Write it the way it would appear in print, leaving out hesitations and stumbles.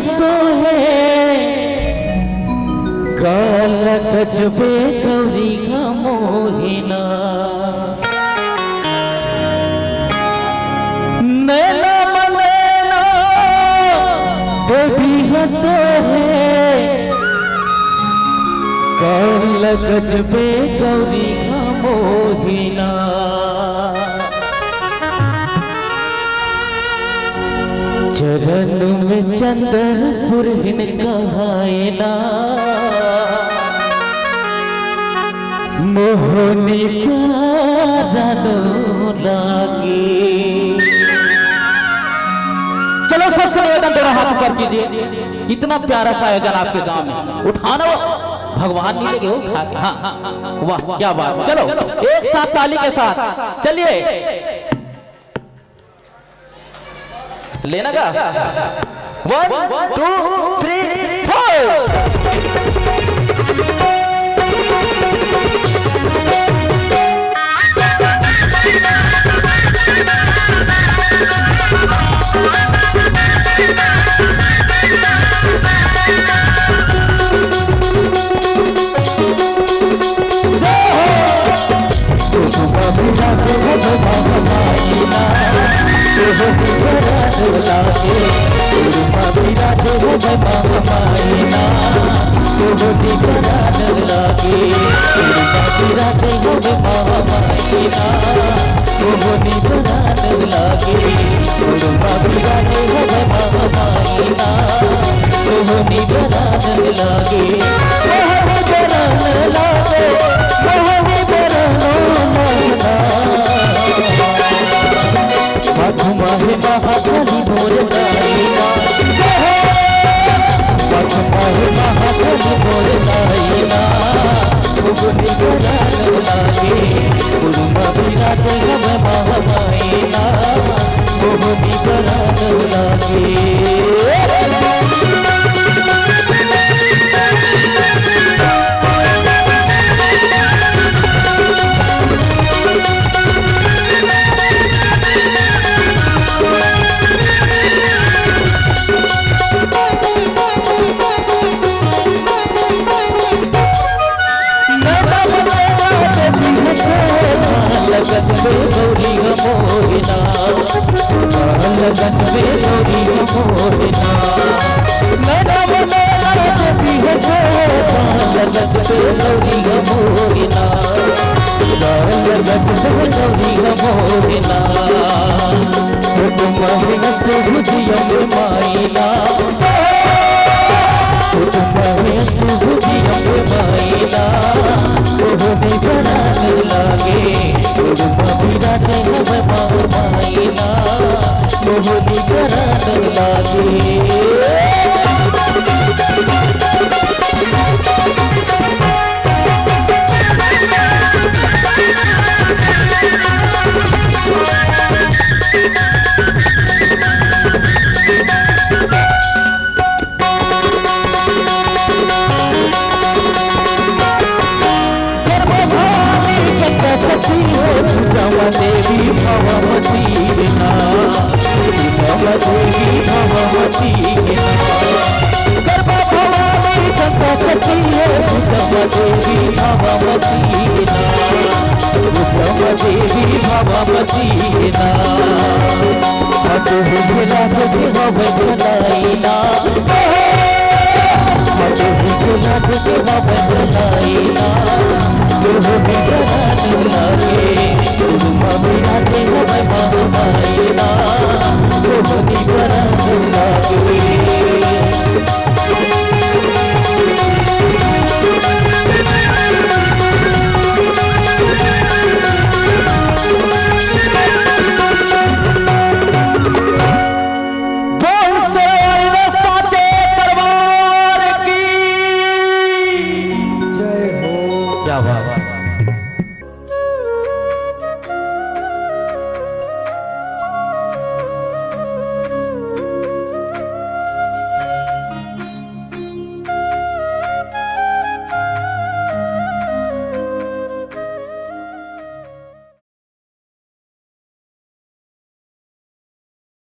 हंसो है काल गजबे गौरी का मोहिना नैना मनैना देवी हंसो है काल गजबे गौरी का मोहिना चरण में चंद्रपुर कहायना मोहनी प्यारा लागे। चलो सबसे निवेदन दोनों हाथ ऊपर कीजिए। इतना प्यारा सा आयोजन आपके गांव में उठाना भगवान नहीं लगे हो उठा के। हाँ वाह क्या बात। चलो एक साथ ताली के साथ चलिए लेना का 1 2 3 4 Bye.